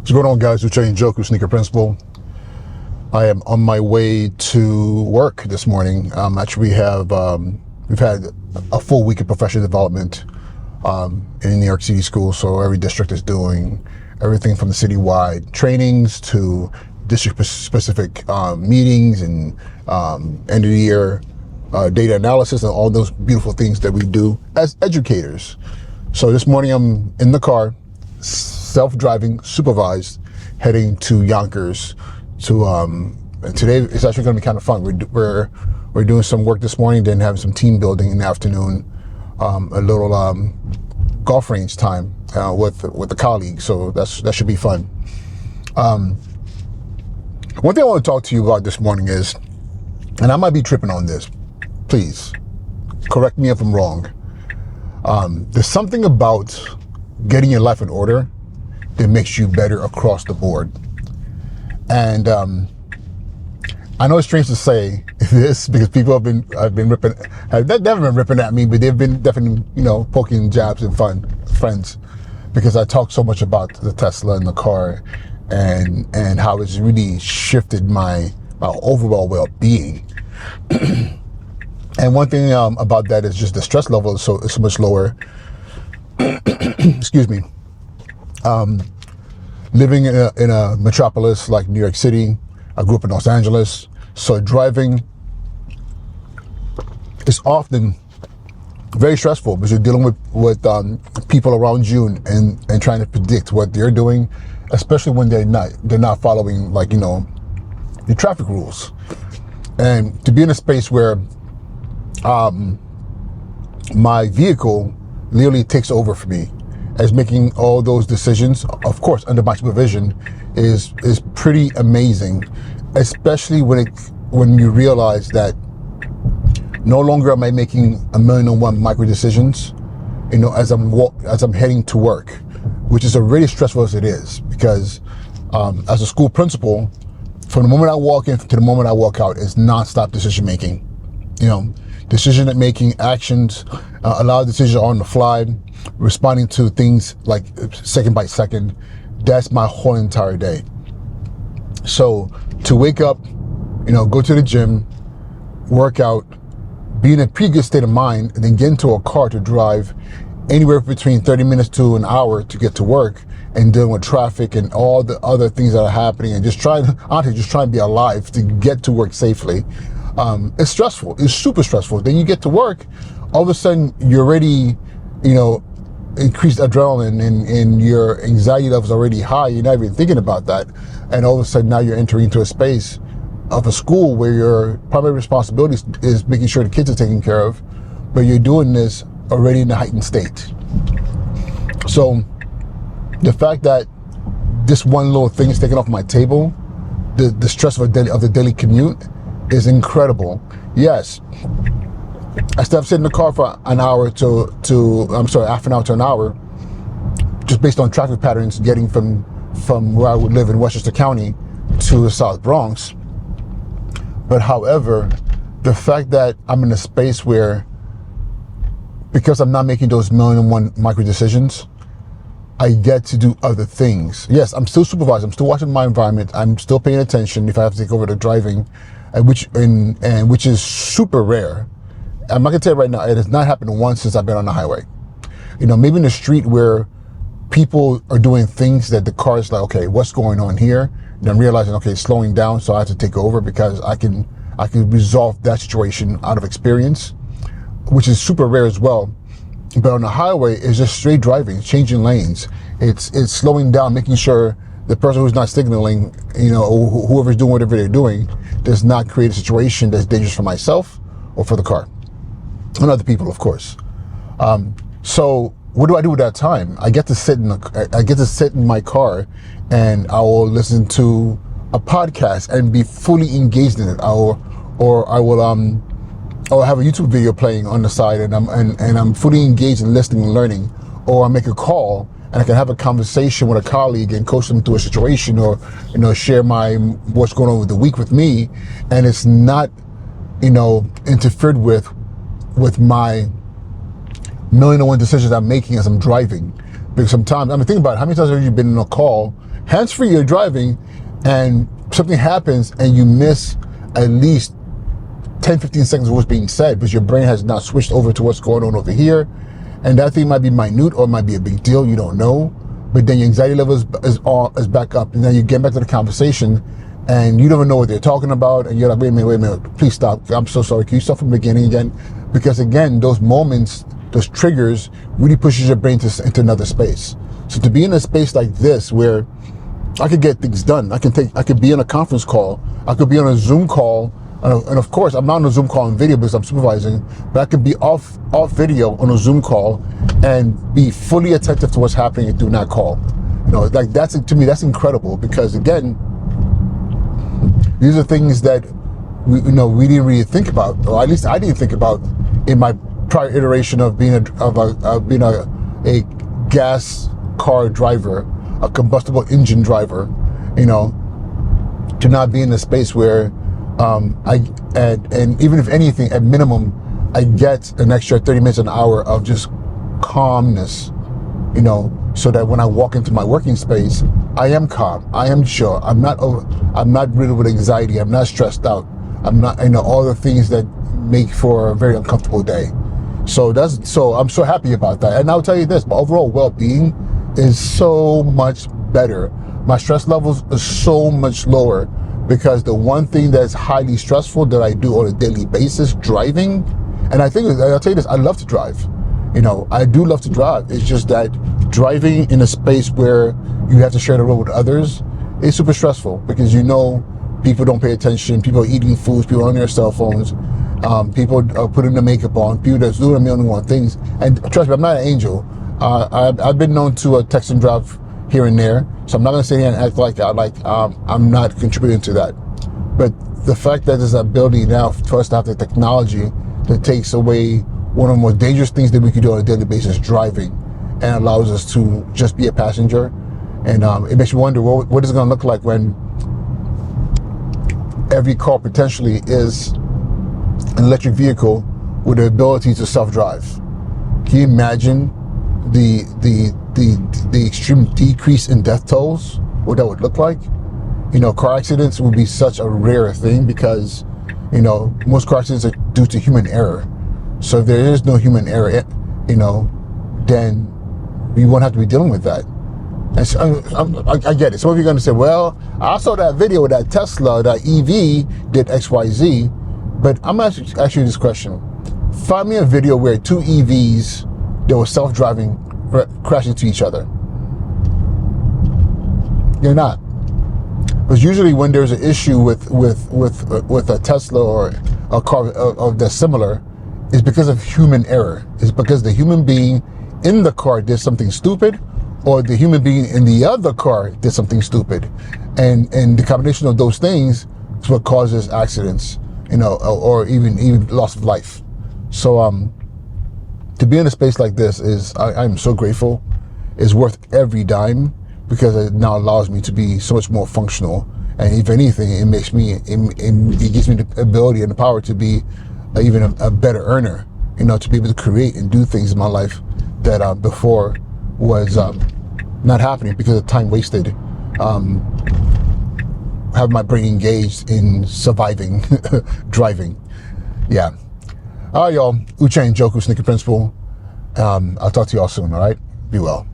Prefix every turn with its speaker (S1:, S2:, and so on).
S1: What's going on, guys? Uche and Joku, Sneaker Principal. I am on my way to work this morning. Actually, we've had a full week of professional development in New York City schools. So every district is doing everything from the citywide trainings to district-specific meetings and end of the year data analysis and all those beautiful things that we do as educators. So this morning I'm in the car, self-driving, supervised, heading to Yonkers. And today it's actually going to be kind of fun. We're doing some work this morning, then having some team building in the afternoon, a little golf range time with a colleague. So that should be fun. One thing I want to talk to you about this morning is, and I might be tripping on this, please correct me if I'm wrong. There's something about getting your life in order that makes you better across the board. And I know it's strange to say this because people have been ripping, they've never been ripping at me, but they've been definitely, poking jabs and friends, because I talk so much about the Tesla and the car and how it's really shifted my overall well-being. And one thing about that is just the stress level is so much lower. Excuse me. Living in a metropolis like New York City, I grew up in Los Angeles, so driving is often very stressful because you're dealing with people around you and trying to predict what they're doing, especially when they're not following the traffic rules. And to be in a space where my vehicle literally takes over for me as making all those decisions, of course under my supervision, is pretty amazing, especially when you realize that no longer am I making 1,000,001 micro decisions, as I'm heading to work, which is already stressful as it is, because as a school principal, from the moment I walk in to the moment I walk out is nonstop decision making. Decision making, actions, a lot of decisions on the fly, responding to things like second by second. That's my whole entire day. So to wake up, go to the gym, work out, be in a pretty good state of mind, and then get into a car to drive anywhere between 30 minutes to an hour to get to work, and dealing with traffic and all the other things that are happening, and just trying to be alive to get to work safely. It's stressful. It's super stressful. Then you get to work, all of a sudden you're already, increased adrenaline and your anxiety level's already high. You're not even thinking about that. And all of a sudden now you're entering into a space of a school where your primary responsibility is making sure the kids are taken care of, but you're doing this already in a heightened state. So the fact that this one little thing is taken off my table, the stress of the daily commute, is incredible. Yes, I still have to sit in the car for half an hour to an hour, just based on traffic patterns getting from where I would live in Westchester County to the South Bronx. But however, the fact that I'm in a space where, because I'm not making those 1,000,001 micro decisions, I get to do other things. Yes, I'm still supervised. I'm still watching my environment. I'm still paying attention if I have to take over the driving, which is super rare. I'm not gonna tell you right now, it has not happened once since I've been on the highway. Maybe in the street where people are doing things that the car is like, okay, what's going on here? And I'm realizing, okay, it's slowing down, so I have to take over because I can resolve that situation out of experience, which is super rare as well. But on the highway, it's just straight driving, changing lanes. It's slowing down, making sure the person who's not signaling, or whoever's doing whatever they're doing, does not create a situation that's dangerous for myself or for the car and other people, of course. So what do I do with that time? I get to sit in my car, and I will listen to a podcast and be fully engaged in it. I will have a YouTube video playing on the side, and I'm fully engaged in listening and learning. Or I make a call and I can have a conversation with a colleague and coach them through a situation, or share what's going on with the week with me, and it's not interfered with my 1,000,001 decisions I'm making as I'm driving. Because sometimes, I mean, think about it. How many times have you been in a call, hands-free, you're driving, and something happens and you miss at least 10, 15 seconds of what's being said because your brain has now switched over to what's going on over here. And that thing might be minute or it might be a big deal. You don't know. But then your anxiety level is back up. And then you get back to the conversation and you don't even know what they're talking about. And you're like, wait a minute, please stop. I'm so sorry. Can you start from the beginning again? Because again, those moments, those triggers really pushes your brain into another space. So to be in a space like this where I could get things done, I could be on a conference call, I could be on a Zoom call, and of course I'm not on a Zoom call on video because I'm supervising, but I could be off video on a Zoom call and be fully attentive to what's happening during that call. You know, like to me that's incredible, because again, these are things that we didn't really think about, or at least I didn't think about in my prior iteration of being a gas car driver, a combustible engine driver, to not be in a space where and even if anything, at minimum, I get an extra 30 minutes an hour of just calmness, so that when I walk into my working space, I am calm, I am chill, I'm not riddled with anxiety, I'm not stressed out, I'm not, all the things that make for a very uncomfortable day. So I'm so happy about that. And I'll tell you this, my overall well-being is so much better. My stress levels are so much lower, because the one thing that's highly stressful that I do on a daily basis, driving, and I'll tell you this, I love to drive. I do love to drive. It's just that driving in a space where you have to share the road with others is super stressful, because people don't pay attention, people are eating foods, people are on their cell phones, people are putting the makeup on, people that's doing a million and one things. And trust me, I'm not an angel. I've been known to text and drive here and there, so I'm not going to sit here and act like I'm not contributing to that. But the fact that there's an ability now for us to have the technology that takes away one of the most dangerous things that we could do on a daily basis, driving, and allows us to just be a passenger. And it makes me wonder, what is it going to look like when every car potentially is an electric vehicle with the ability to self-drive? Can you imagine the extreme decrease in death tolls, what that would look like? Car accidents would be such a rare thing, because most car accidents are due to human error. So if there is no human error, then we won't have to be dealing with that. And so, I get it. Some of you are going to say, well, I saw that video with that Tesla, that EV did XYZ, but I'm going to ask you this question. Find me a video where two EVs that were self-driving crash into each other. You're not. Because usually when there's an issue with a Tesla or a car of that's similar, it's because of human error. It's because the human being in the car did something stupid, or the human being in the other car did something stupid. And the combination of those things is what causes accidents, or even loss of life. So to be in a space like this I'm so grateful. It's worth every dime, because it now allows me to be so much more functional. And if anything, it gives me the ability and the power to be even a better earner, to be able to create and do things in my life that before was not happening because of time wasted, having my brain engaged in surviving driving. Yeah. All right, y'all. Uche and Joku, Sneaker Principal. I'll talk to y'all soon, all right? Be well.